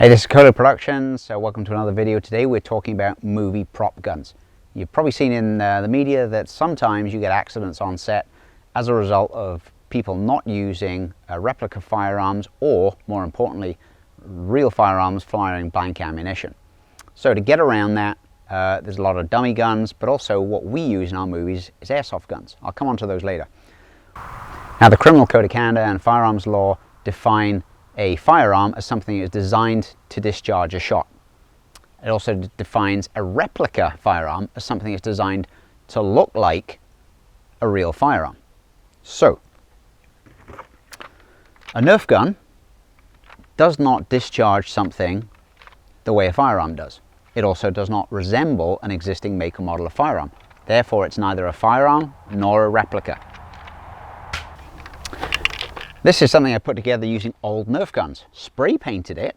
Hey, this is Kolo Productions. Welcome to another video. Today we're talking about movie prop guns. You've probably seen in the media that sometimes you get accidents on set as a result of people not using replica firearms, or more importantly, real firearms firing blank ammunition. So to get around that, there's a lot of dummy guns, but also what we use in our movies is airsoft guns. I'll come on to those later. Now, the Criminal Code of Canada and firearms law define a firearm as something that is designed to discharge a shot. It also defines a replica firearm as something that's designed to look like a real firearm. So, a Nerf gun does not discharge something the way a firearm does. It also does not resemble an existing make or model of firearm. Therefore, it's neither a firearm nor a replica. This is something I put together using old Nerf guns. Spray painted it,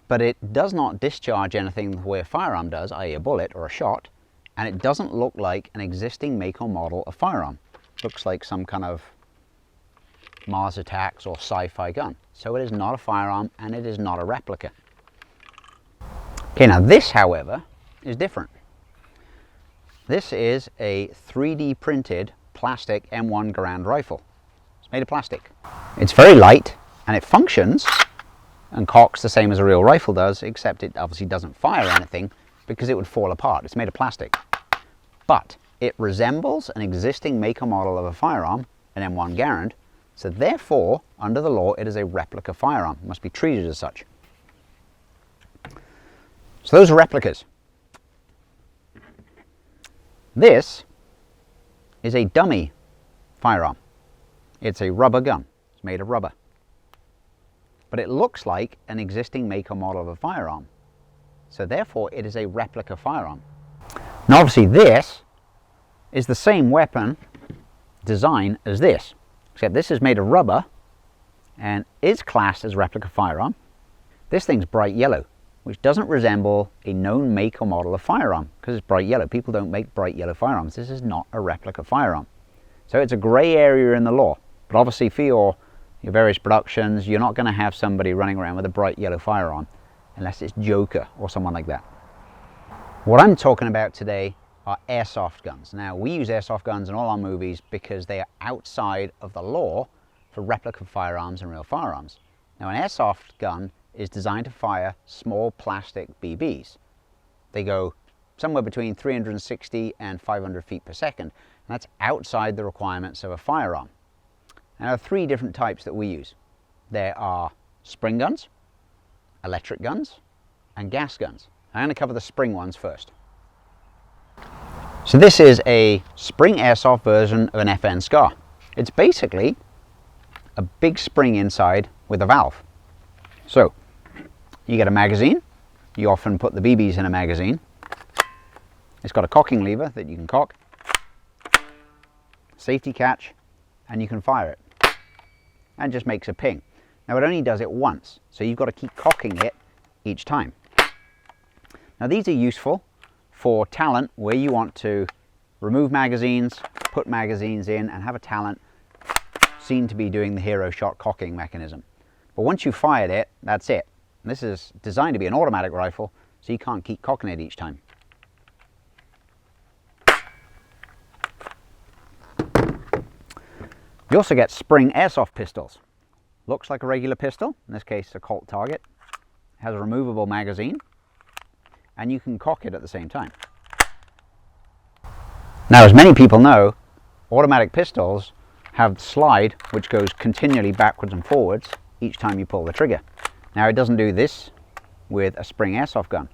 but it does not discharge anything the way a firearm does, i.e. a bullet or a shot, and it doesn't look like an existing make or model of firearm. It looks like some kind of Mars Attacks or sci-fi gun. So it is not a firearm and it is not a replica. Okay, now this, however, is different. This is a 3D printed plastic M1 Garand rifle. Made of plastic. It's very light and it functions and cocks the same as a real rifle does, except it obviously doesn't fire anything because it would fall apart. It's made of plastic. But it resembles an existing make or model of a firearm, an M1 Garand, so therefore, under the law, it is a replica firearm. It must be treated as such. So those are replicas. This is a dummy firearm. It's a rubber gun. It's made of rubber. But it looks like an existing make or model of a firearm. So therefore, it is a replica firearm. Now obviously this is the same weapon design as this, except this is made of rubber and is classed as replica firearm. This thing's bright yellow, which doesn't resemble a known make or model of firearm because it's bright yellow. People don't make bright yellow firearms. This is not a replica firearm. So it's a grey area in the law. But obviously for your various productions, you're not going to have somebody running around with a bright yellow firearm unless it's Joker or someone like that. What I'm talking about today are airsoft guns. Now, we use airsoft guns in all our movies because they are outside of the law for replica firearms and real firearms. Now, an airsoft gun is designed to fire small plastic BBs. They go somewhere between 360 and 500 feet per second. And that's outside the requirements of a firearm. Now, there are three different types that we use. There are spring guns, electric guns, and gas guns. I'm going to cover the spring ones first. So this is a spring airsoft version of an FN SCAR. It's basically a big spring inside with a valve. So you get a magazine. You often put the BBs in a magazine. It's got a cocking lever that you can cock, safety catch, and you can fire it. And just makes a ping. Now it only does it once, so you've got to keep cocking it each time. Now these are useful for talent where you want to remove magazines, put magazines in, and have a talent seen to be doing the hero shot cocking mechanism. But once you've fired it, that's it. And this is designed to be an automatic rifle, so you can't keep cocking it each time. You also get spring airsoft pistols. Looks like a regular pistol, in this case a Colt target. Has a removable magazine, and you can cock it at the same time. Now, as many people know, automatic pistols have the slide which goes continually backwards and forwards each time you pull the trigger. Now, it doesn't do this with a spring airsoft gun.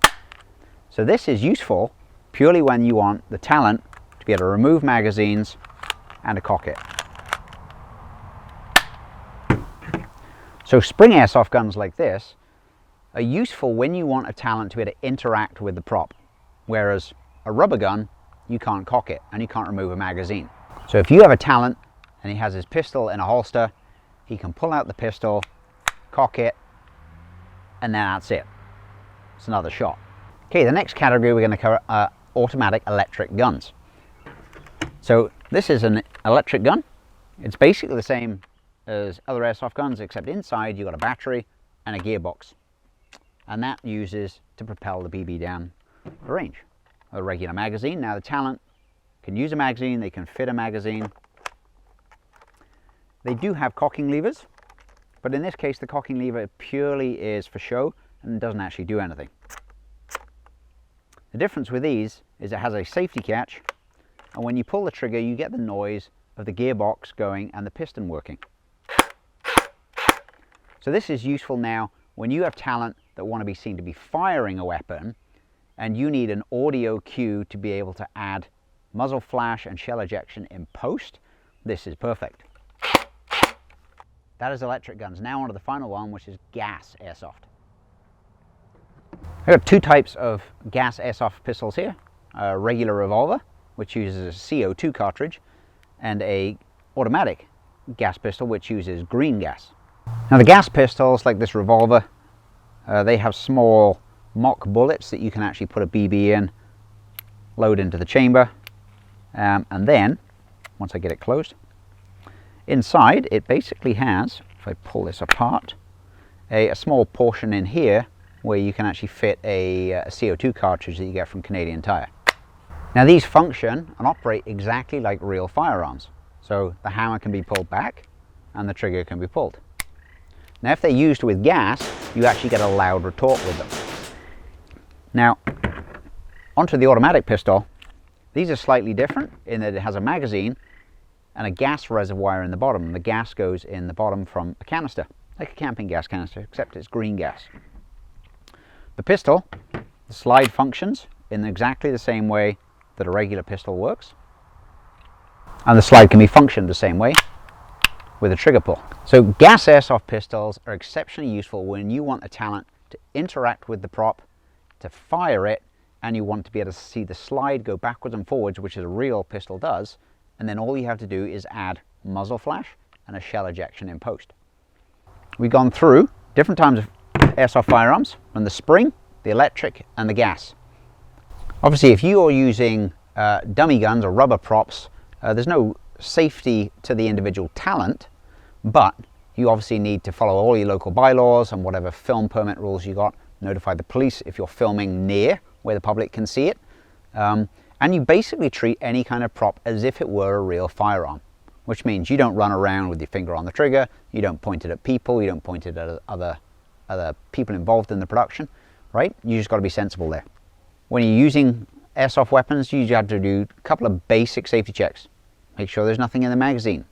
So this is useful purely when you want the talent to be able to remove magazines and to cock it. So spring airsoft guns like this are useful when you want a talent to be able to interact with the prop, whereas a rubber gun, you can't cock it and you can't remove a magazine. So if you have a talent and he has his pistol in a holster, he can pull out the pistol, cock it, and then that's it. It's another shot. Okay, the next category we're going to cover are automatic electric guns. So this is an electric gun. It's basically the same as other airsoft guns, except inside you've got a battery and a gearbox. and that uses to propel the BB down the range. A regular magazine. Now the Talent can use a magazine, they can fit a magazine. They do have cocking levers, but in this case the cocking lever purely is for show and doesn't actually do anything. The difference with these is it has a safety catch, and when you pull the trigger you get the noise of the gearbox going and the piston working. So this is useful now when you have talent that want to be seen to be firing a weapon and you need an audio cue to be able to add muzzle flash and shell ejection in post. This is perfect. That is electric guns. Now on to the final one, which is gas airsoft. I've got two types of gas airsoft pistols here. A regular revolver, which uses a CO2 cartridge, and a automatic gas pistol, which uses green gas. Now the gas pistols, like this revolver, they have small mock bullets that you can actually put a BB in, load into the chamber, and then, once I get it closed, inside it basically has, if I pull this apart, a small portion in here where you can actually fit a CO2 cartridge that you get from Canadian Tire. Now these function and operate exactly like real firearms. So the hammer can be pulled back and the trigger can be pulled. Now if they're used with gas, you actually get a loud retort with them. Now, onto the automatic pistol. These are slightly different in that it has a magazine and a gas reservoir in the bottom. And the gas goes in the bottom from a canister, like a camping gas canister, except it's green gas. The pistol, the slide functions in exactly the same way that a regular pistol works. And the slide can be functioned the same way with a trigger pull. So gas airsoft pistols are exceptionally useful when you want a talent to interact with the prop, to fire it, and you want to be able to see the slide go backwards and forwards, which a real pistol does, and then all you have to do is add muzzle flash and a shell ejection in post. We've gone through different types of airsoft firearms, from the spring, the electric, and the gas. Obviously, if you are using dummy guns or rubber props, there's no safety to the individual talent, but you obviously need to follow all your local bylaws and whatever film permit rules you got. Notify the police if you're filming near where the public can see it. And you basically treat any kind of prop as if it were a real firearm, which means you don't run around with your finger on the trigger, you don't point it at people, you don't point it at other people involved in the production, right? You just got to be sensible there. When you're using airsoft weapons, you have to do a couple of basic safety checks. Make sure there's nothing in the magazine.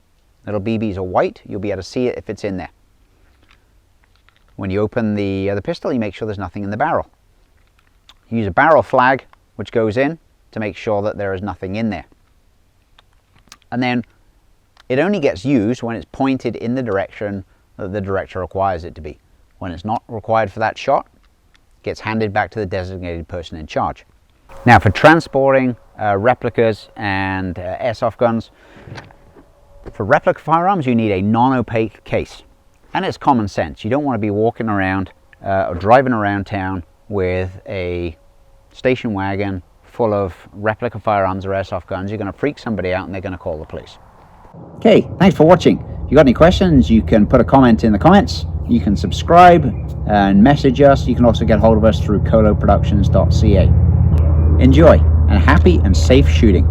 Little BBs are white, you'll be able to see it if it's in there. When you open the pistol, you make sure there's nothing in the barrel. You use a barrel flag, which goes in to make sure that there is nothing in there. And then it only gets used when it's pointed in the direction that the director requires it to be. When it's not required for that shot, it gets handed back to the designated person in charge. Now for transporting replicas and airsoft guns, for replica firearms you need a non-opaque case. And it's common sense. You don't want to be walking around or driving around town with a station wagon full of replica firearms or airsoft guns. You're going to freak somebody out and they're going to call the police. Okay, thanks for watching. If you got any questions, you can put a comment in the comments. You can subscribe and message us. You can also get hold of us through koloproductions.ca. Enjoy, and happy and safe shooting.